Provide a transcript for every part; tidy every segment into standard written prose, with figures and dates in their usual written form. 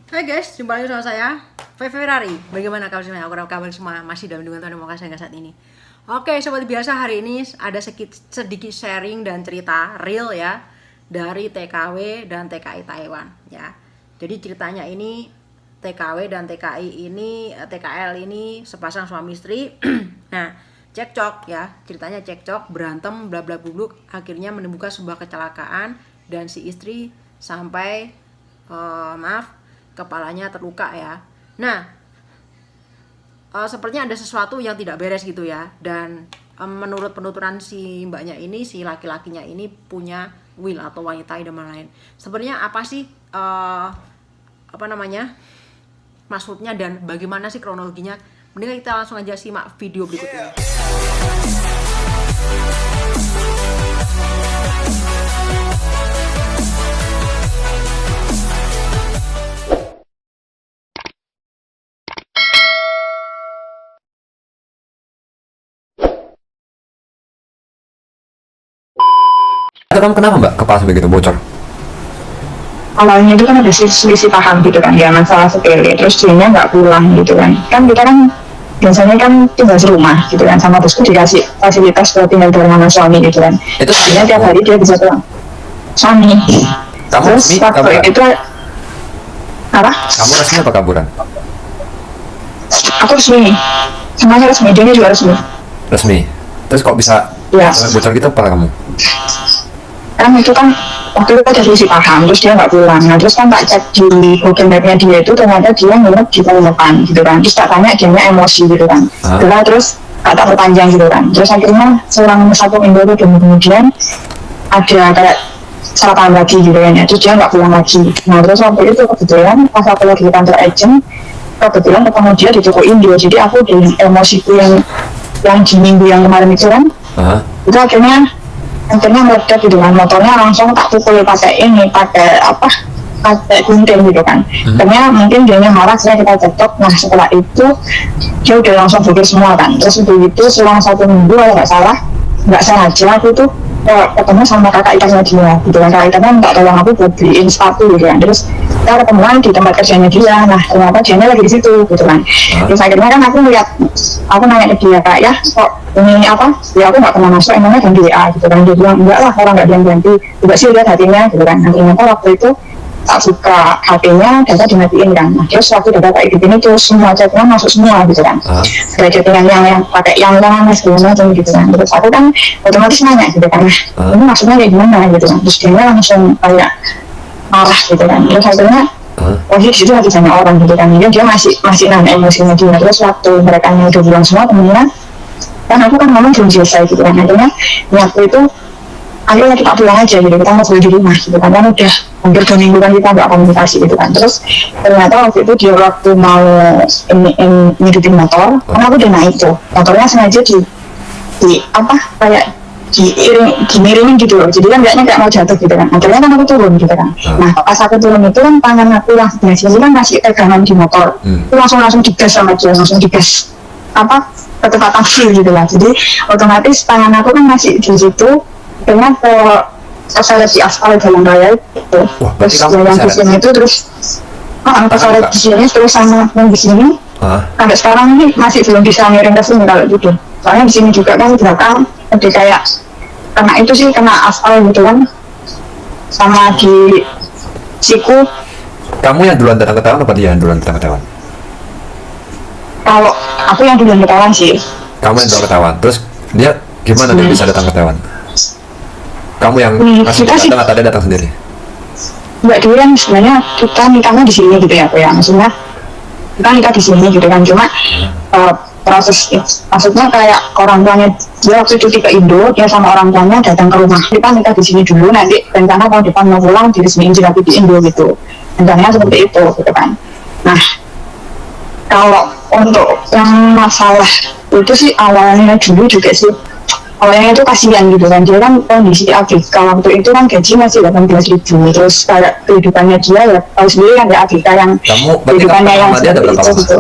Hai guys, jumpa lagi sama saya Ferrari. Bagaimana kabar semua? Aku kabar semua masih dalam lindungan Tuhan yang Maha Kuasa hingga saat ini. Oke, seperti biasa hari ini ada sedikit sharing dan cerita real ya dari TKW dan TKI Taiwan ya. Jadi ceritanya ini TKW dan TKL ini sepasang suami istri. Nah, cekcok ya, ceritanya cekcok, berantem, bla bla bluk, akhirnya menemukan sebuah kecelakaan dan si istri sampai kepalanya terluka ya. Nah, sepertinya ada sesuatu yang tidak beres gitu ya. Dan menurut penuturan si mbaknya ini, si laki-lakinya ini punya will atau wanita idaman lain. Sebenarnya apa sih maksudnya dan bagaimana sih kronologinya? Mending kita langsung aja simak video berikut ini. Atau kamu kenapa mbak kepala sampai gitu bocor? Awalnya itu kan ada selisih paham gitu kan, ya masalah sepele, terus dianya nggak pulang gitu kan. Kan kita kan biasanya kan tinggal serumah gitu kan, sama bosku dikasih fasilitas buat tinggal bareng sama suami gitu kan. Itu artinya tiap hari dia bisa pulang. Suami. Kamu Terus resmi waktu kaburan? itu apa? Kamu resmi apa kaburan? Aku resmi, semuanya resmi, dia juga resmi. Resmi. Terus kok bisa Ya. sampai bocor gitu kepala kamu? Kan itu kan waktu itu ada selisih paham, terus dia nggak pulang. Nah terus kan tak cek di Google Map-nya dia itu ternyata dia nginep di Palokan gitu kan. Terus tak tanya dia emosi gitu kan. Terus kata perpanjang gitu kan. Terus akhirnya selang 1 minggu itu kemudian ada kayak salah paham lagi gitu kan ya. Terus dia nggak pulang lagi. Nah terus waktu itu kebetulan pas aku lagi di kantor agent, kebetulan ketemu dia di toko Indo. Jadi aku dengan emosiku yang di minggu yang kemarin itu kan, itu akhirnya meledak gitu kan, motornya langsung tak pukul pakai gunting gitu kan. Ternyata mungkin dia marah, saya kita cekcok. Nah setelah itu dia udah langsung blokir semua kan. Terus begitu selang 1 minggu kalau nggak sengaja aku tuh ketemu sama kakak iparnya dia gitu kan. Kakak iparnya minta tolong aku buat beliin sepatu gitu kan. Terus kita ketemuan di tempat kerjanya dia. Nah ternyata dianya lagi di situ gitu kan. Terus akhirnya kan aku nanya ke dia, kak ya kok ini apa ya, aku nggak pernah masuk, emangnya ganti WA gitu kan. Dia bilang enggak lah, orang nggak ganti, coba sih lihat hatinya gitu kan. Nah ternyata waktu itu tak buka HP-nya, data dimatiin kan. Nah terus waktu data kayak gini tuh semua chatnya masuk semua gitu kan. Ada chattingan yang pakai yang segala macam gitu kan. Terus aku kan otomatis nanya gitu kan, ini maksudnya kayak gimana gitu kan. Terus dia langsung kayak marah gitu kan. Terus akhirnya posisi itu lagi banyak orang gitu kan. Dia masih nanya emosinya dia. Terus waktu mereka udah bilang semua temennya, kan aku kan ngomong belum selesai gitu kan. Akhirnya niatku itu akhirnya kita pulang aja gitu, kita ngobrol di rumah gitu kan udah hampir 2 minggu kan kita nggak komunikasi gitu kan. Terus ternyata waktu itu dia waktu mau ngidupin motor, karena aku udah naik tuh motornya, sengaja kayak dimiringin gitu loh, jadi kan kayaknya kayak mau jatuh gitu kan. Akhirnya kan aku turun gitu kan. Nah pas aku turun itu kan tangan aku langsung kan masih pegangan di motor, itu langsung digas sama dia, langsung digas kecepatan full gitu lah. Jadi otomatis tangan aku kan masih di situ, akhirnya keseret di aspal jalan raya itu. Terus yang di sini itu terus keseret di sini terus sama yang di sini sampai sekarang ini masih belum bisa ngiring ke sini kalau gitu. Soalnya di sini juga kan belakang ada kayak kena aspal gitu kan, sama di siku. Kamu yang duluan datang ketahuan apa dia yang duluan datang ketahuan? Kalau aku yang duluan ketahuan sih. Kamu yang duluan ketahuan, terus dia gimana dia bisa datang ketahuan? Kamu yang masih datang atau dia datang sendiri? Mbak dulu kan sebenarnya kita nikahnya di sini gitu ya, aku ya, maksudnya kita nikah di sini gitu kan. Cuma proses maksudnya kayak orang tuanya dia waktu itu ke Indo, dia sama orang tuanya datang ke rumah. Kita nikah di sini dulu, nanti rencana tahun depan mau pulang diresmiin lagi di Indo gitu. Rencananya seperti itu gitu kan. Nah kalau untuk yang masalah itu sih awalnya dulu juga sih, awalnya itu kasihan gitu kan. Dia kan kondisi ABK waktu itu kan gaji masih 18.000, terus kayak kehidupannya dia ya tahu sendiri kan, ya ABK yang kehidupannya yang seperti itu gitu.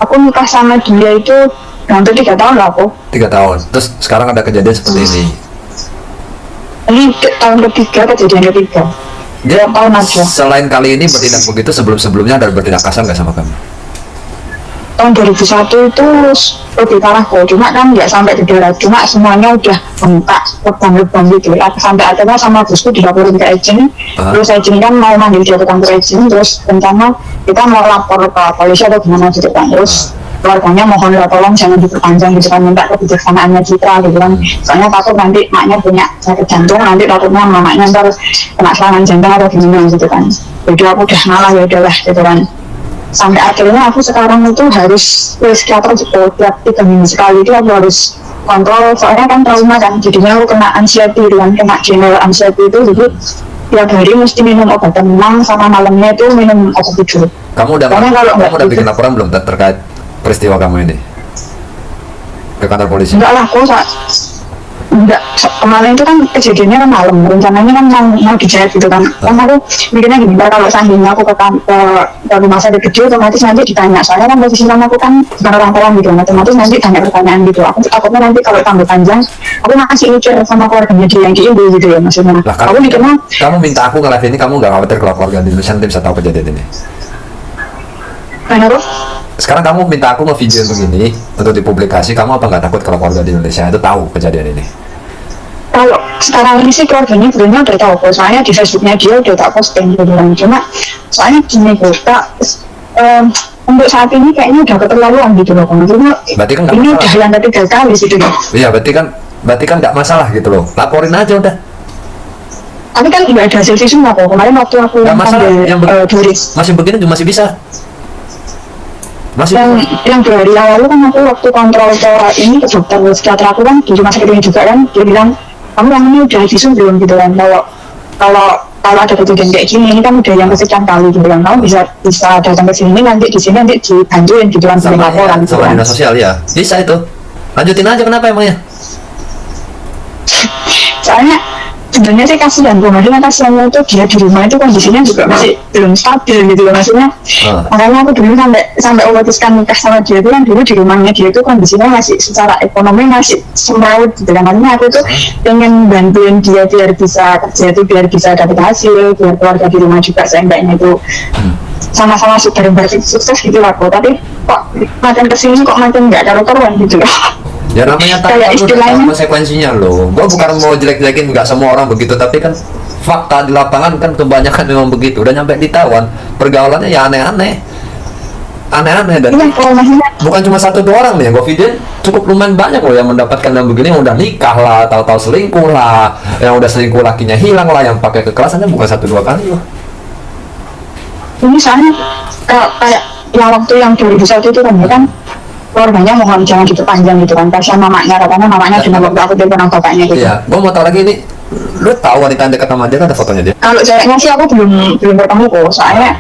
Aku nikah sama dia itu hampir 3 tahun lah aku. 3 tahun. Terus sekarang ada kejadian seperti ini. Ini tahun ketiga, kejadian ketiga. Dia tahun aja. selain kali ini bertindak begitu, sebelum-sebelumnya ada bertindak kasar nggak sama kamu? Tahun 2001 itu lebih parah kok, cuma kan nggak sampai ke darat, cuma semuanya udah bengkak, lebam-lebam gitu. Sampai akhirnya sama bosku dilaporin ke agent, terus agent kan mau manggil dia ke kantor agent, terus rencana kita mau lapor ke polisi atau gimana gitu kan, terus keluarganya mohon ya tolong jangan diperpanjang gitu kan, minta kebijaksanaannya Citra gitu kan, soalnya takut nanti maknya punya sakit jantung, nanti takutnya mamanya ntar kena serangan jantung atau gimana gitu kan. Jadi aku udah ngalah, ya udahlah gitu kan. Sampai akhirnya aku sekarang itu harus ke psikiater tiap 3 minggu sekali, itu aku harus kontrol, soalnya kan trauma kan, jadinya aku kena anxiety dan kena general anxiety itu, jadi tiap hari mesti minum obat tenang, sama malamnya itu minum obat tidur. Kamu udah bikin laporan belum terkait peristiwa kamu ini ke kantor polisi? Enggak lah, enggak, kemarin itu kan kejadiannya kan malam, rencananya kan mau dijahit gitu kan. Kan aku mikirnya gini, kalau seandainya aku ke rumah sakit kecil, otomatis nanti ditanya, soalnya kan posisi aku kan bukan orang tua gitu, otomatis nanti tanya pertanyaan gitu. Aku takutnya nanti kalau tambah panjang, aku masih mikir sama keluarganya dia yang diibu gitu ya maksudnya. Lah, aku mikirnya, kamu minta aku nge-live ini, kamu nggak khawatir kalau keluarga di Indonesia nanti bisa tahu kejadian ini? kenapa? Sekarang kamu minta aku nge-video begini untuk dipublikasi, kamu apa nggak takut kalau keluarga di Indonesia itu tahu kejadian ini? Kalau sekarang ini sih keluarganya sebenarnya udah tahu kok, soalnya di Facebooknya dia udah tak posting gitu kan. Cuma soalnya gini kok, untuk saat ini kayaknya udah keterlaluan gitu loh. Maksudnya berarti kan ini udah yang ketiga kali sih gitu. Iya, berarti kan nggak masalah gitu loh, laporin aja udah. Tapi kan nggak ada hasil visumnya kok. Kemarin waktu aku Nggak masalah, turis masih begini juga masih bisa. yang 2 hari yang lalu kan aku waktu kontrol ke ini ke dokter psikiater aku kan di rumah sakit ini juga kan, dia bilang kamu yang ini udah visum belum gitu kan, kalau ada kejadian kayak gini, ini kan udah yang kesekian kali gitu kan, kamu bisa datang ke sini, nanti di sini nanti dibantuin gitu kan, sama laporan gitu sama kan. dinas sosial ya, bisa itu, lanjutin aja. Kenapa emangnya? Soalnya sebenarnya sih kasihan bu, maksudnya kasihannya itu dia di rumah itu kondisinya juga masih belum stabil gitu loh, maksudnya makanya aku dulu sampai memutuskan nikah sama dia itu kan, dulu di rumahnya dia itu kondisinya masih secara ekonomi masih semrawut gitu kan, makanya aku tuh pengen bantuin dia biar bisa kerja itu, biar bisa dapat hasil, biar keluarga di rumah juga seenggaknya itu sama-sama bareng-bareng sukses gitu lah kok. Tapi kok makin kesini kok makin nggak karu-karuan gitu loh. Ya namanya kayak istilahnya konsekuensinya loh. Gua bukan mau jelek-jelekin, nggak semua orang begitu, tapi kan fakta di lapangan kan kebanyakan memang begitu. Udah nyampe di Taiwan, pergaulannya ya aneh-aneh dan bukan cuma 1-2 orang nih yang gue videoin, cukup lumayan banyak loh yang mendapatkan yang begini, yang udah nikah lah, tahu-tahu selingkuh lah, yang udah selingkuh lakinya hilang lah, yang pakai kekerasannya bukan 1-2 kali loh. Ini soalnya kayak yang waktu yang 2001 itu kan keluarganya mohon jangan diperpanjang gitu kan, kasihan mamanya, katanya mamanya cuma waktu aku telepon bapaknya gitu. Iya, gue mau tahu lagi ini, lu tahu wanita yang dekat sama dia kan ada fotonya dia? Kalau ceweknya sih aku belum bertemu kok, soalnya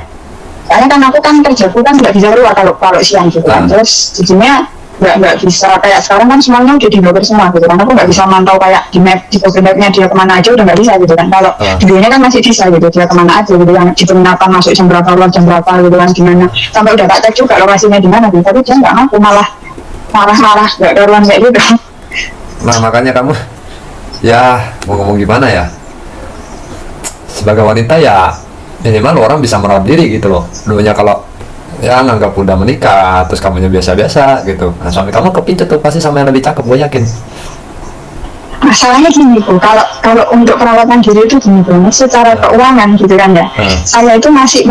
kan aku kan kerjaku kan nggak bisa keluar kalau siang gitu kan, terus jadinya nggak bisa kayak sekarang kan semuanya udah diblokir semua gitu kan, aku nggak bisa mantau kayak di Google Map-nya dia kemana aja, udah nggak bisa gitu kan. Kalau di dunia kan masih bisa gitu, dia kemana aja gitu, yang di penginapan masuk jam berapa, keluar jam berapa gitu kan, gimana, sampai udah tak cek juga lokasinya di mana gitu, tapi dia nggak ngaku, malah marah-marah, nggak karuan kayak gitu. Nah makanya kamu ya mau ngomong gimana ya, sebagai wanita ya minimal orang bisa merawat diri gitu loh. Dulunya kalau ya nganggap udah menikah terus kamunya biasa-biasa gitu, nah suami kamu kepincut tuh pasti sama yang lebih cakep, gue yakin. Masalahnya gini Bu, kalau untuk perawatan diri itu gini Bu, secara keuangan gitu kan ya, saya itu masih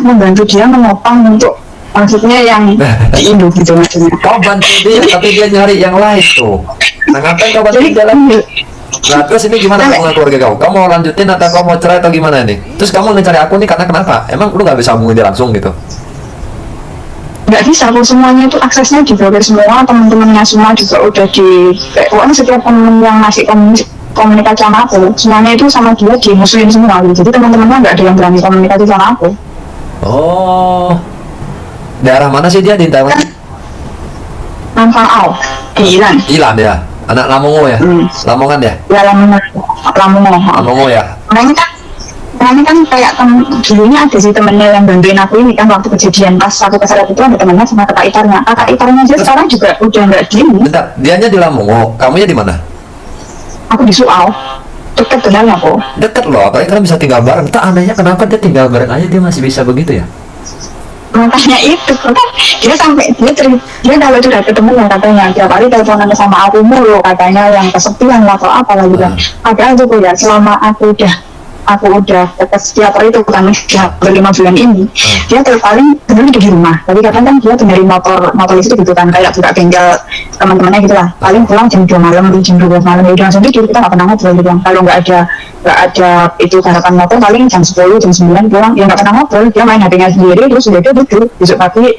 membantu dia menopang untuk maksudnya yang di Indo gitu maksudnya. Kau bantu dia tapi dia nyari yang lain tuh, nah ngapain kau bantu dia lagi? Nah terus ini gimana hubungan keluarga kau? Kau mau lanjutin atau kau mau cerai atau gimana nih? Terus kamu mencari aku nih karena kenapa? Emang lu gak bisa hubungin dia langsung gitu? Nggak bisa, kalau semuanya itu aksesnya diblokir semua, teman-temannya semua juga udah pokoknya setiap teman yang masih komunikasi sama aku, semuanya itu sama dia dimusuhin semua gitu. Jadi teman-temannya nggak ada yang berani komunikasi sama aku. Oh, daerah mana sih dia di Taiwan? Nampang di Ilan. Ilan ya, anak Lamongo ya, Lamongan ya? Ya Lamongo. Lamongo ya. Ini kan kayak dulunya ada sih temennya yang bantuin aku ini kan, waktu kejadian pas aku kesalahan itu ada temennya sama kakak iparnya. Kakak iparnya aja sekarang juga udah nggak di sini. Bentar, dianya di Lamongo, kamunya di mana? Aku di Suau. Dekat benar aku. Deket loh, apalagi kan bisa tinggal bareng. Tak anehnya kenapa dia tinggal bareng aja dia masih bisa begitu ya? Makanya itu kan dia sampai dia kalau sudah ketemu yang katanya tiap hari teleponan sama aku mulu katanya yang kesepian lah atau apa lagi kan. Padahal itu ya selama aku udah setiap hari itu kan setiap 5 bulan ini dia paling benar di rumah. Tapi kadang kan dia tinggal di motor itu gitu kan kayak buka bengkel teman-temannya gitu lah. Paling pulang jam 2 malam, jam 12 malam ya udah langsung tidur, kita nggak pernah ngobrol gitu kan. Kalau nggak ada itu garapan motor paling jam 10 jam 9 pulang ya nggak pernah ngobrol, dia main HP-nya sendiri terus udah tidur. Besok pagi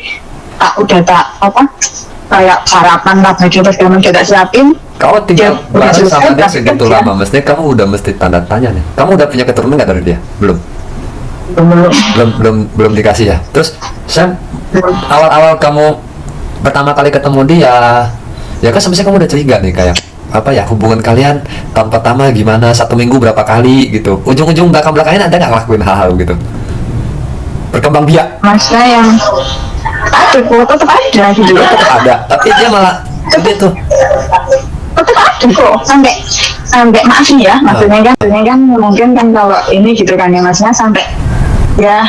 kayak sarapan lah baju pertama kita siapin. Kau tinggal bareng sama dia segitu kerja. lama, mestinya kamu udah mesti tanda tanya nih. Kamu udah punya keturunan nggak dari dia? Belum. Belum dikasih ya. Terus Sam, awal kamu pertama kali ketemu dia, ya kan semestinya kamu udah curiga nih kayak apa ya hubungan kalian tahun pertama gimana, 1 minggu berapa kali gitu. Ujung-ujung belakangnya ada nggak ngelakuin hal-hal gitu? Berkembang biak. Maksudnya yang ada foto tetap ada gitu. Tetap ada, tapi dia malah begitu. Tetap ada kok sampai maaf nih ya maksudnya kan mungkin kan kalau ini gitu kan ya maksudnya sampai ya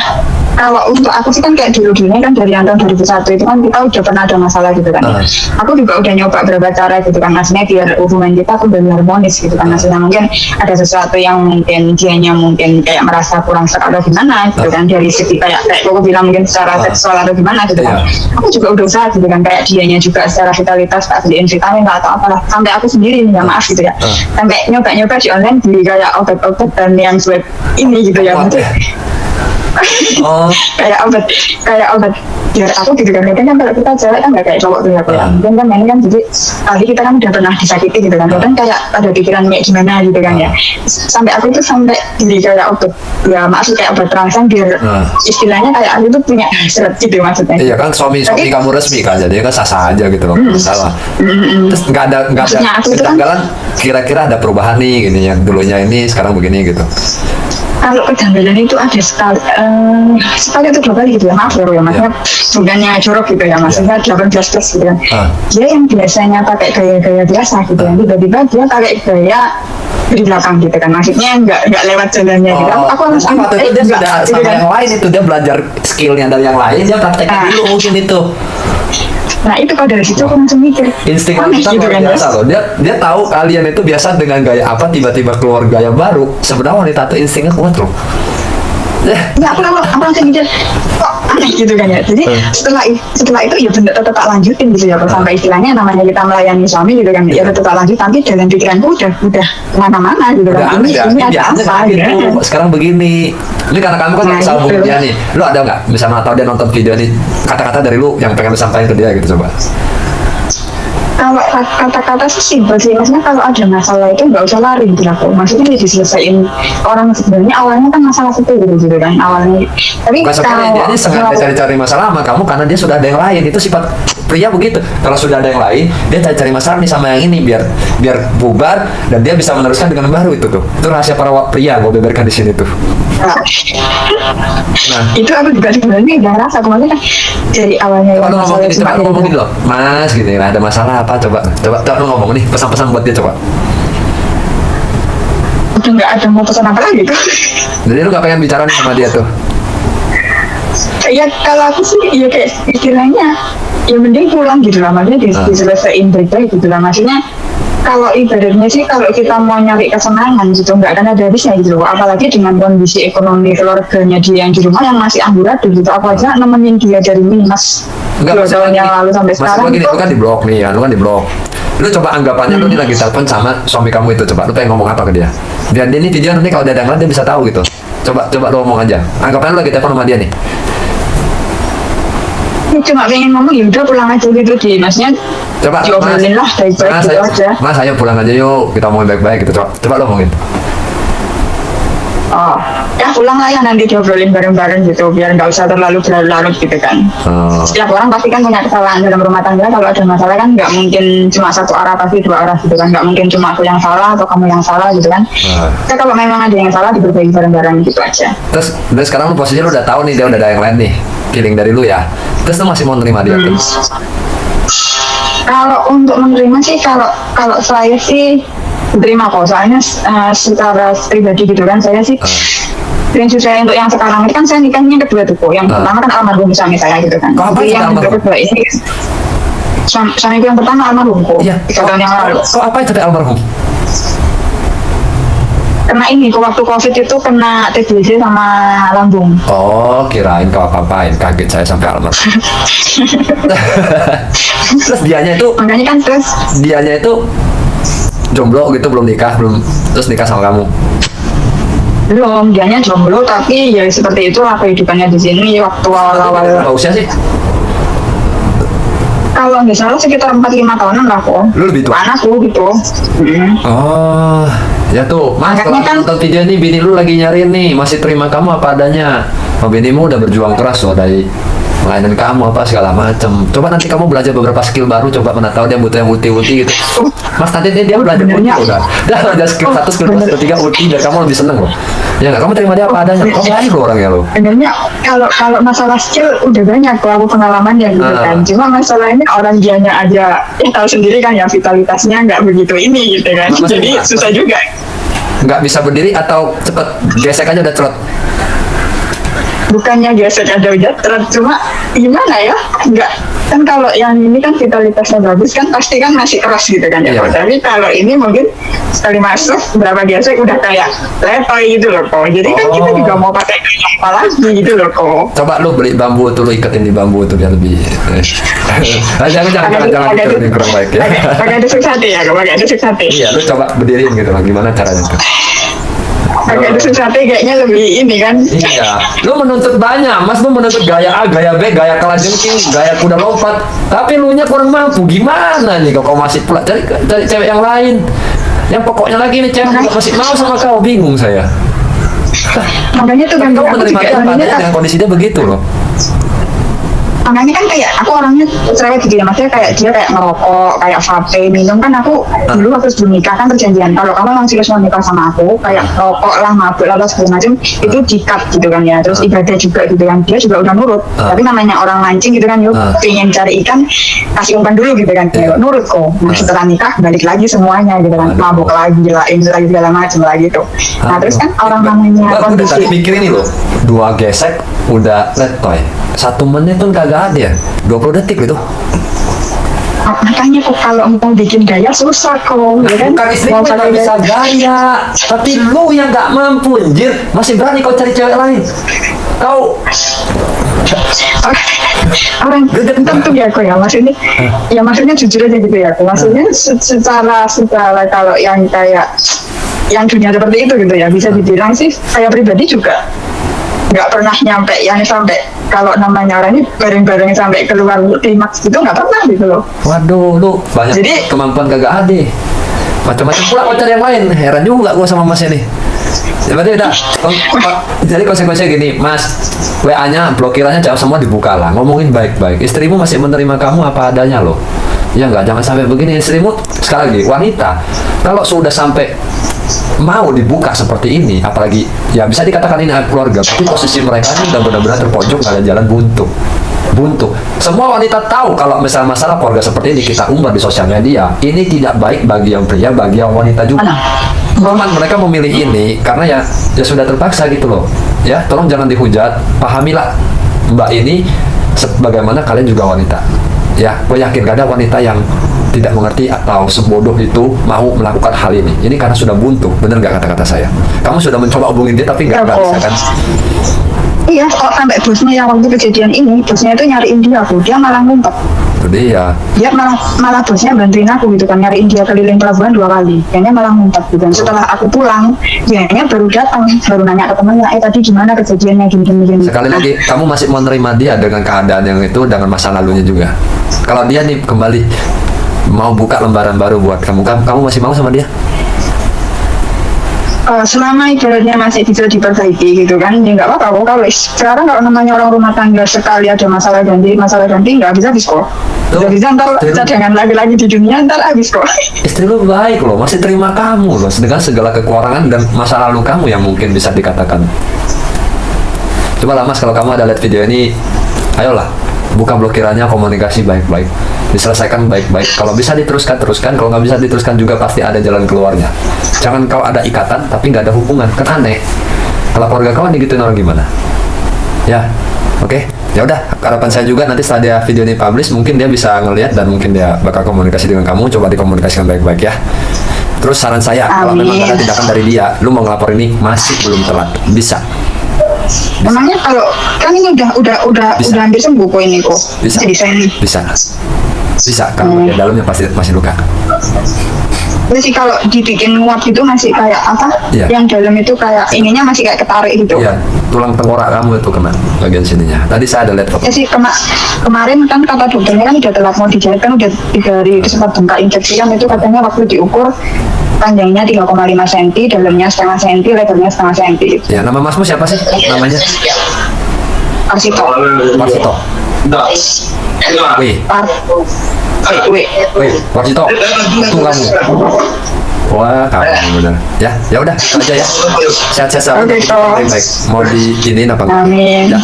kalau untuk aku sih kan kayak dulu-dulunya kan dari tahun 2001 itu kan kita udah pernah ada masalah gitu kan aku juga udah nyoba beberapa cara gitu kan maksudnya biar hubungan kita tuh benar harmonis gitu kan maksudnya mungkin ada sesuatu yang mungkin dianya mungkin kayak merasa kurang serak atau gimana gitu kan dari segi kayak aku bilang mungkin secara seksual atau gimana gitu kan aku juga udah usaha gitu kan kayak dianya juga secara vitalitas tak beliin vitamin atau apalah sampai aku sendiri minta maaf gitu ya sampai nyoba-nyoba di online beli kayak obat-obat dan yang swab ini gitu ya mungkin kayak obat biar aku gitu kan mungkin kan kalau kita cewek kan nggak kayak cowok tuh ya mungkin kan ini kan jadi kali kita kan udah pernah disakiti gitu kan kan kayak ada pikiran kayak gimana gitu kan ya sampai aku itu sampai beli kayak obat ya maksud kayak obat terangsang biar istilahnya kayak aku tuh punya hasrat gitu maksudnya iya kan suami kamu resmi kan jadi kan sah-sah aja gitu loh salah terus nggak ada kejanggalan kira-kira ada perubahan nih gini yang dulunya ini sekarang begini gitu. Kalau kejanggalan itu ada sekali itu 2 kali gitu ya maaf ya maksudnya bukannya jorok gitu ya maksudnya 18 plus gitu kan dia yang biasanya pakai gaya-gaya biasa gitu ya tiba-tiba dia pakai gaya di belakang gitu kan maksudnya nggak lewat jalannya gitu aku langsung itu dia sudah sama yang lain itu dia belajar skillnya dari yang lain dia praktekkan dulu mungkin itu. Nah itu kalau dari situ aku langsung mikir insting kita gitu kan biasa loh dia tahu kalian itu biasa dengan gaya apa tiba-tiba keluar gaya baru sebenarnya wanita itu instingnya kuat loh ya aku langsung mikir kok aneh gitu kan ya jadi setelah itu ya bener tetap lanjutin gitu ya sampai istilahnya namanya kita melayani suami gitu kan ya tetap lanjut tapi dalam pikiranku udah kemana-mana gitu kan ini apa gitu sekarang begini ini karena kamu kan selalu hubungan dia nih lu ada nggak misalnya atau dia nonton video nih kata-kata dari lu yang pengen lu sampaikan ke dia gitu coba. Kalau kata-kata sih simpel sih, maksudnya kalau ada masalah itu nggak usah lari gitu aku. Maksudnya diselesaikan orang sebenarnya awalnya kan masalah sepele gitu kan awalnya. Tapi kalau dia sengaja cari-cari masalah sama kamu karena dia sudah ada yang lain itu sifat pria begitu. Kalau sudah ada yang lain dia cari-cari masalah nih sama yang ini biar bubar dan dia bisa meneruskan dengan baru itu tuh. Itu rahasia para pria gue beberkan di sini tuh. Nah itu aku juga sebenarnya udah rasa kemarin kan dari awalnya kalau ngomongin loh mas gitu ya ada masalah apa coba lu ngomong nih pesan-pesan buat dia coba udah nggak ada mau pesan apa lagi tuh jadi lu gak pengen bicara nih sama dia tuh ya kalau aku sih ya kayak istilahnya ya mending pulang gitu lah maksudnya diselesain baik-baik gitu lah maksudnya kalau ibaratnya sih kalau kita mau nyari kesenangan gitu nggak akan ada habisnya gitu apalagi dengan kondisi ekonomi keluarganya dia yang di rumah yang masih amburadul gitu apa aja nemenin dia dari minus 2 tahun yang lalu sampai sekarang begini, lu kan di blok nih ya lu kan di blok lu coba anggapannya lu nih lagi telepon sama suami kamu itu coba lu pengen ngomong apa ke dia biar dia ini video nanti kalau dia dengar dia bisa tahu gitu coba lu ngomong aja anggapannya lu lagi telepon sama dia nih cuma pengen ngomong ya udah pulang aja gitu sih maksudnya coba diobrolin lah baik-baik gitu aja mas ayo pulang aja yuk kita ngomongin baik-baik gitu coba lo ngomongin ya pulang lah ya nanti diobrolin bareng-bareng gitu biar nggak usah terlalu berlarut gitu kan setiap orang pasti kan punya kesalahan dalam rumah tangga kalau ada masalah kan nggak mungkin cuma satu arah pasti 2 arah gitu kan nggak mungkin cuma aku yang salah atau kamu yang salah gitu kan ya kalau memang ada yang salah diperbaiki bareng-bareng gitu aja terus sekarang posisinya lu udah tahu nih dia udah ada yang lain nih feeling dari lu ya terus lu masih mau nerima dia tuh kalau untuk menerima sih kalau saya sih terima kok, soalnya secara pribadi gitu kan, saya sih prinsip saya untuk yang sekarang ini kan saya nikahnya kedua tuh kok. Yang pertama kan almarhum suami saya gitu kan. Kok apa Jadi itu yang almarhum? kedua ini suamiku yang pertama almarhum kok. Iya. 3 tahun yang lalu. Kok apa itu almarhum? Karena ini waktu COVID itu kena TBC sama lambung. Oh, kirain kau apa-apain, kaget saya sampai almarhum. Terus Makanya kan terus dianya itu jomblo gitu, belum nikah, terus nikah sama kamu. belum, dianya jomblo tapi ya seperti itulah kehidupannya di sini waktu awal-awal. Berapa usia sih? Kalau nggak salah sekitar 4-5 tahunan lah kok. Lu lebih tua? Anakku gitu. Oh, ya tuh, Mas, Makanya kalau kan- nonton video ini, bini lu lagi nyariin nih, masih terima kamu apa adanya. Oh, binimu udah berjuang keras loh dari melayanan kamu apa segala macem. Coba nanti kamu belajar beberapa skill baru, coba mana tahu dia butuh yang ulti-ulti gitu. Mas, nanti dia belajar ulti benernya. udah belajar skill 1, skill 2, skill 3 ulti, biar kamu lebih seneng loh. Ya nggak, kamu terima dia apa adanya. Kamu baik loh orangnya lo. Sebenarnya kalau masalah skill udah banyak kok aku pengalaman ya gitu kan. Cuma masalahnya orang dianya aja ya tahu sendiri kan ya vitalitasnya nggak begitu ini gitu kan. Maksudnya Jadi apa? susah juga. Nggak bisa berdiri atau cepet gesek aja udah cerot. Bukannya gesek ada udah cuma gimana ya? Nggak kan kalau yang ini kan vitalitasnya bagus kan pasti kan masih keras gitu kan ya. Iya. Tapi kalau ini mungkin sekali masuk berapa gesek udah kayak letoy gitu loh kok. Jadi kan kita juga mau pakai apa lagi gitu loh kok. Coba lu beli bambu tuh, lu iketin di bambu tuh biar lebih. jangan iketin kurang baik ya. Pakai tusuk sate ya, pakai tusuk sate. Iya, lu coba berdiriin gitu lah, gimana caranya tuh? Pakai tusuk sate kayaknya lebih ini kan. Iya, lu menuntut banyak, Mas, lu menuntut gaya A, gaya B, gaya kalajengking, gaya kuda lompat, tapi lu nya kurang mampu. Gimana nih kau masih pula cari cewek yang lain? Yang pokoknya lagi nih cewek juga masih mau sama kau, bingung saya. Makanya tuh kan Kamu aku menerima juga dia apa orangnya adanya dengan kondisi dia begitu loh. makanya kan kayak aku orangnya cerewet gitu ya, maksudnya kayak dia kayak ngerokok, kayak vape, minum kan aku dulu waktu sebelum nikah kan perjanjian kalau kamu memang serius mau nikah sama aku kayak rokok lah, mabuk lah, segala macam itu di-cut gitu kan ya, terus ibadah juga gitu kan, dia juga udah nurut, tapi namanya orang mancing gitu kan, yuk pengen cari ikan kasih umpan dulu gitu kan, dia nurut kok, nah setelah nikah balik lagi semuanya gitu kan, mabuk lagi, lain lagi segala macam lagi gitu, nah terus kan orang namanya Mbak, udah tadi kondisi mikir ini loh, 2 gesek udah letoy, 1 menit pun kagak ada ya, 20 detik gitu. makanya kok kalau mau bikin gaya susah kok ya kan. Bukan istri Mau gue pakai nggak bisa gaya, tapi lu yang nggak mampu, anjir. Masih berani kau cari cewek lain. Kau orang tentu ya kok ya maksudnya ya maksudnya jujur aja gitu ya kok maksudnya secara kalau yang kayak yang dunia seperti itu gitu ya bisa dibilang sih saya pribadi juga nggak pernah nyampe yang sampai kalau namanya orang ini bareng-bareng sampai keluar klimaks gitu nggak pernah gitu loh. waduh, lu banyak Jadi- kemampuan kagak ada. Macam-macam pula kau cari yang lain. Heran juga gua sama Mas ini. Berarti udah. Jadi konsekuensinya gini, Mas. WA-nya, blokirannya jauh semua dibuka lah. Ngomongin baik-baik. Istrimu masih menerima kamu apa adanya loh. Ya enggak, jangan sampai begini. Istrimu sekali lagi wanita. Kalau sudah sampai mau dibuka seperti ini, apalagi ya bisa dikatakan ini keluarga, tapi posisi mereka ini udah benar-benar terpojok, nggak ada jalan buntu. Semua wanita tahu kalau misalnya masalah keluarga seperti ini kita umbar di sosial media, ini tidak baik bagi yang pria, bagi yang wanita juga. Cuman mereka memilih ini karena ya sudah terpaksa gitu loh. Ya, tolong jangan dihujat, pahamilah Mbak ini sebagaimana kalian juga wanita. Ya, gue yakin gak ada wanita yang tidak mengerti atau sebodoh itu mau melakukan hal ini. Ini karena sudah buntu, bener nggak kata-kata saya? Kamu sudah mencoba hubungin dia tapi nggak bisa kan? Iya, kok sampai bosnya yang waktu kejadian ini, bosnya itu nyariin dia aku, dia malah ngumpet. Itu dia. Dia malah bosnya bantuin aku gitu kan, nyariin dia keliling pelabuhan 2 kali. Dianya malah ngumpet gitu. Dan setelah aku pulang, dianya baru datang, baru nanya ke temennya, tadi gimana kejadiannya gini. Sekali lagi, kamu masih mau nerima dia dengan keadaan yang itu, dengan masa lalunya juga. Kalau dia nih kembali mau buka lembaran baru buat kamu masih mau sama dia? Selama ibaratnya masih bisa diperbaiki gitu kan, ya nggak apa-apa kok. Kalau sekarang kalau namanya orang rumah tangga sekali ada masalah ganti nggak bisa habis kok. Nggak bisa ntar cadangan lagi di dunia ntar habis kok. Istri lu baik loh, masih terima kamu loh dengan segala kekurangan dan masa lalu kamu yang mungkin bisa dikatakan. Coba lah Mas, kalau kamu ada lihat video ini, ayolah buka blokirannya, komunikasi baik-baik. diselesaikan baik-baik. Kalau bisa diteruskan, teruskan. Kalau nggak bisa diteruskan juga pasti ada jalan keluarnya. Jangan kau ada ikatan tapi nggak ada hubungan, kan aneh. Kalau keluarga kau digituin orang gimana? Ya, oke. Ya udah, harapan saya juga nanti setelah dia video ini publish, mungkin dia bisa ngelihat dan mungkin dia bakal komunikasi dengan kamu. Coba dikomunikasikan baik-baik ya. Terus saran saya, kalau memang ada tindakan dari dia, lu mau ngelapor ini masih belum telat. Bisa. Emangnya kalau kan ini udah hampir sembuh kok ini kok. Bisa. Jadi saya ini. Bisa. Kalau bagian dalamnya pasti masih luka. Terus sih kalau dibikin nguap itu masih kayak apa? Iya. Yang dalam itu kayak ininya masih kayak ketarik gitu. Iya, tulang tengkorak kamu itu kena bagian sininya. Tadi saya ada lihat foto. Ya sih kemarin kan kata dokternya kan udah telat mau dijahit kan udah 3 hari sempat bengkak infeksi kan itu katanya waktu diukur panjangnya 3,5 cm, dalamnya setengah cm, lebarnya setengah cm. Gitu. Ya, nama masmu siapa sih? Namanya? Arsito. Warsito. Wih, Warsito. Itu kamu. Wah, kamu benar. Ya udah, itu aja ya. Sehat-sehat selalu. Oke, Kak. Baik-baik. Mau diinin apa enggak? Amin. Ya.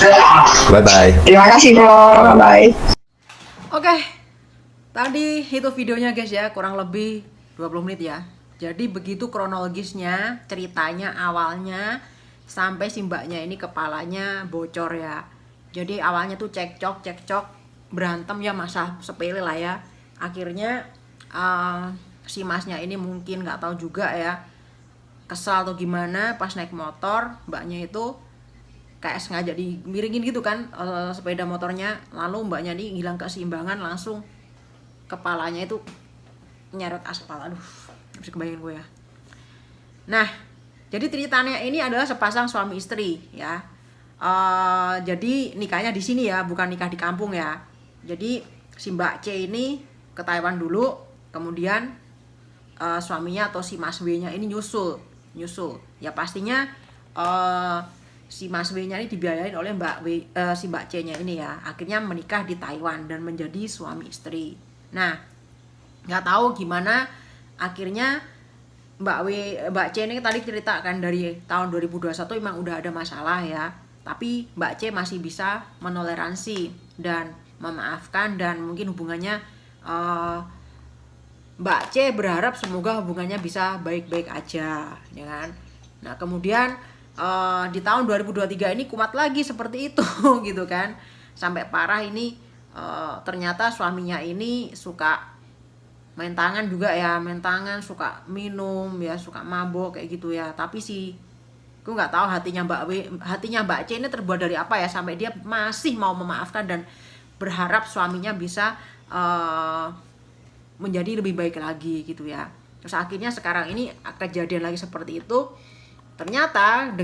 Bye-bye. Terima kasih kok. Bye. Oke, tadi itu videonya guys ya, kurang lebih 20 menit ya. Jadi begitu kronologisnya, ceritanya awalnya sampai si mbaknya ini kepalanya bocor ya. Jadi awalnya tuh cekcok, berantem ya, masa sepele lah ya. Akhirnya si masnya ini mungkin nggak tahu juga ya, kesal atau gimana, pas naik motor mbaknya itu kayak sengaja dimiringin gitu kan sepeda motornya, lalu mbaknya ini hilang keseimbangan, langsung kepalanya itu nyeret aspal. Aduh, bisa kebayangin gue ya. Nah, jadi ceritanya ini adalah sepasang suami istri ya. Jadi nikahnya di sini ya, bukan nikah di kampung ya. Jadi si Mbak C ini ke Taiwan dulu, kemudian suaminya atau si Mas W nya ini nyusul. Ya pastinya si Mas W nya ini dibiayain oleh si Mbak C nya ini ya. Akhirnya menikah di Taiwan dan menjadi suami istri. Nah, nggak tahu gimana akhirnya Mbak C ini tadi ceritakan dari tahun 2021 memang udah ada masalah ya, tapi Mbak C masih bisa menoleransi dan memaafkan, dan mungkin hubungannya Mbak C berharap semoga hubungannya bisa baik-baik aja ya kan. Nah kemudian di tahun 2023 ini kumat lagi seperti itu gitu kan, sampai parah ini ternyata suaminya ini suka main tangan juga ya, suka minum ya, suka mabok kayak gitu ya. Tapi gue nggak tahu hatinya Mbak C ini terbuat dari apa ya, sampai dia masih mau memaafkan dan berharap suaminya bisa menjadi lebih baik lagi gitu ya. Terus akhirnya sekarang ini kejadian lagi seperti itu. Ternyata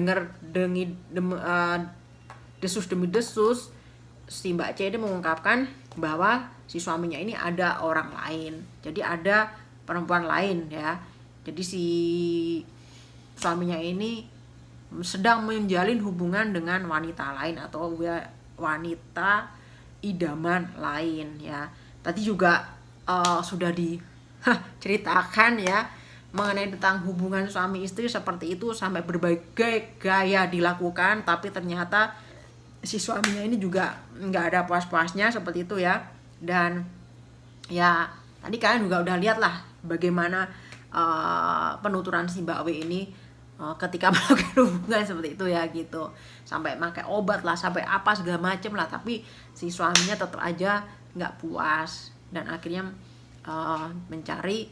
desus demi desus si Mbak C ini mengungkapkan bahwa si suaminya ini ada orang lain. Jadi ada perempuan lain ya. Jadi si suaminya ini sedang menjalin hubungan dengan wanita lain atau wanita idaman lain ya. Tadi juga sudah diceritakan ya mengenai tentang hubungan suami istri seperti itu, sampai berbagai gaya dilakukan, tapi ternyata si suaminya ini juga nggak ada puas-puasnya seperti itu ya. Dan ya tadi kalian juga udah lihat lah bagaimana penuturan si Mbak W ini ketika melakukan hubungan seperti itu ya gitu, sampai pakai obat lah, sampai apa segala macem lah, tapi si suaminya tetap aja nggak puas dan akhirnya mencari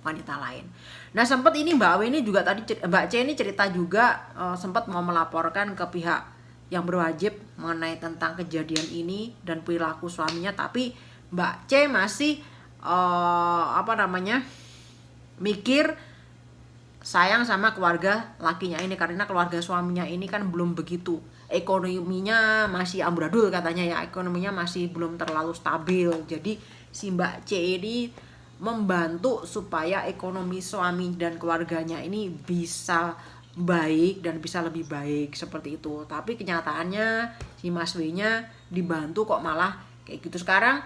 wanita lain. Nah sempat ini Mbak W ini juga tadi Mbak C ini cerita juga sempat mau melaporkan ke pihak yang berwajib mengenai tentang kejadian ini dan perilaku suaminya, tapi Mbak C masih mikir sayang sama keluarga lakinya ini, karena keluarga suaminya ini kan belum begitu, ekonominya masih amburadul katanya ya, ekonominya masih belum terlalu stabil. Jadi si Mbak C ini membantu supaya ekonomi suami dan keluarganya ini bisa baik dan bisa lebih baik seperti itu. Tapi kenyataannya si Mas W nya dibantu kok malah kayak gitu. Sekarang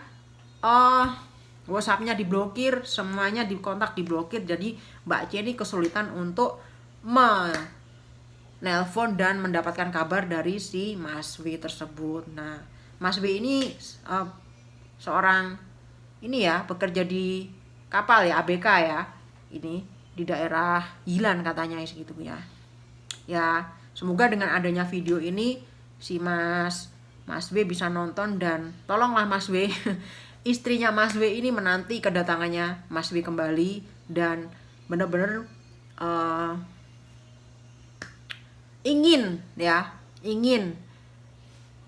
WhatsApp-nya diblokir, semuanya dikontak diblokir. Jadi Mbak C ini kesulitan untuk menelpon dan mendapatkan kabar dari si Mas W tersebut. Nah Mas W ini seorang ini ya, bekerja di kapal ya, ABK ya, ini di daerah Yilan katanya segitu ya. Ya, semoga dengan adanya video ini si Mas W bisa nonton, dan tolonglah Mas W istrinya Mas W ini menanti kedatangannya Mas W kembali, dan benar-benar ingin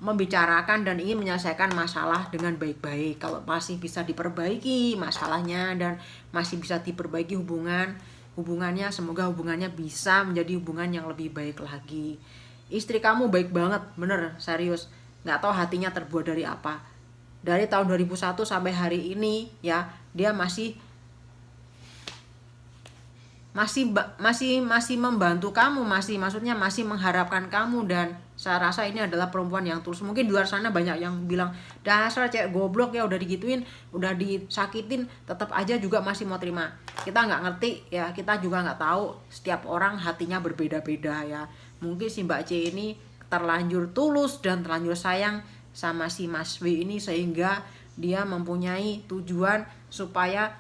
membicarakan dan ingin menyelesaikan masalah dengan baik-baik. Kalau masih bisa diperbaiki masalahnya dan masih bisa diperbaiki hubungannya, semoga hubungannya bisa menjadi hubungan yang lebih baik lagi. Istri kamu baik banget, bener, serius. Nggak tahu hatinya terbuat dari apa. Dari tahun 2001 sampai hari ini ya, dia masih membantu kamu, maksudnya masih mengharapkan kamu, dan saya rasa ini adalah perempuan yang tulus. Mungkin di luar sana banyak yang bilang dasar cewek goblok ya, udah digituin, udah disakitin tetap aja juga masih mau terima. Kita nggak ngerti ya, kita juga nggak tahu, setiap orang hatinya berbeda-beda ya. Mungkin si Mbak C ini terlanjur tulus dan terlanjur sayang sama si Mas W ini, sehingga dia mempunyai tujuan supaya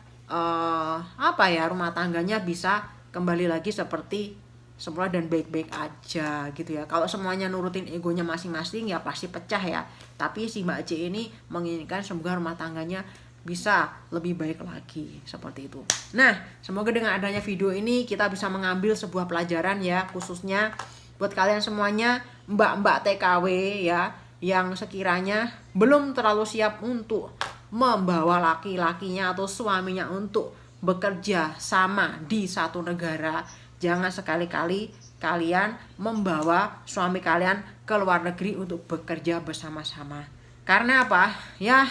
rumah tangganya bisa kembali lagi seperti semula dan baik-baik aja gitu ya. Kalau semuanya nurutin egonya masing-masing ya pasti pecah ya. Tapi si Mbak C ini menginginkan semoga rumah tangganya bisa lebih baik lagi seperti itu. Nah, semoga dengan adanya video ini kita bisa mengambil sebuah pelajaran ya, khususnya buat kalian semuanya mbak-mbak TKW ya, yang sekiranya belum terlalu siap untuk membawa laki-lakinya atau suaminya untuk bekerja sama di satu negara. Jangan sekali-kali kalian membawa suami kalian ke luar negeri untuk bekerja bersama-sama. Karena apa? Ya,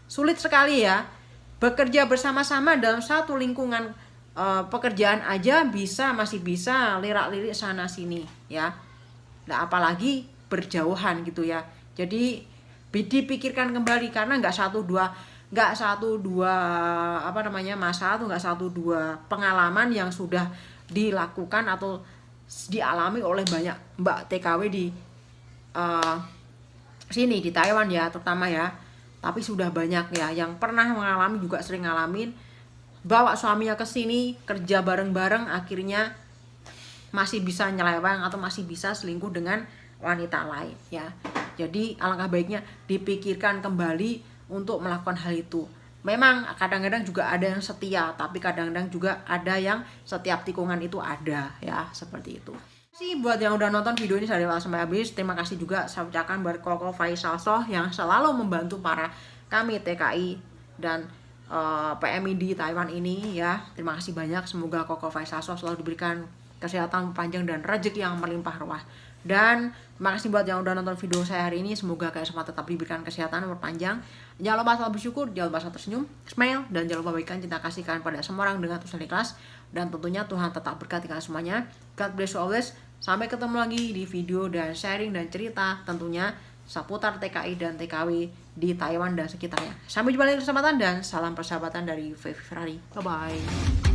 sulit sekali ya. Bekerja bersama-sama dalam satu lingkungan pekerjaan aja masih bisa lirak-lirik sana sini ya. Nah, apalagi berjauhan gitu ya. Jadi dipikirkan kembali, karena nggak satu dua masalah tuh, nggak satu dua pengalaman yang sudah dilakukan atau dialami oleh banyak mbak TKW di sini di Taiwan ya terutama ya. Tapi sudah banyak ya yang pernah mengalami, juga sering ngalamin, bawa suaminya ke sini kerja bareng-bareng, akhirnya masih bisa nyeleweng atau masih bisa selingkuh dengan wanita lain ya. Jadi alangkah baiknya dipikirkan kembali untuk melakukan hal itu. Memang kadang-kadang juga ada yang setia, tapi kadang-kadang juga ada yang setiap tikungan itu ada ya, seperti itu. Terima kasih buat yang udah nonton video ini dari awal sampai habis. Terima kasih juga saya ucapkan buat Koko Faisal Soh yang selalu membantu para kami TKI dan PMI di Taiwan ini ya. Terima kasih banyak. Semoga Koko Faisal Soh selalu diberikan kesehatan panjang dan rezeki yang melimpah ruah. Dan terima kasih buat yang udah nonton video saya hari ini. Semoga kalian semua tetap diberikan kesehatan yang berpanjang. Jangan lupa selalu bersyukur, jangan lupa selalu tersenyum, smile, dan jangan lupa berikan cinta kasih kalian pada semua orang dengan tulus dan ikhlas. Dan tentunya Tuhan tetap berkati kalian semuanya. God bless you always. Sampai ketemu lagi di video dan sharing dan cerita tentunya seputar TKI dan TKW di Taiwan dan sekitarnya. Sampai jumpa lagi, kesempatan dan salam persahabatan dari Ferrari. Bye bye.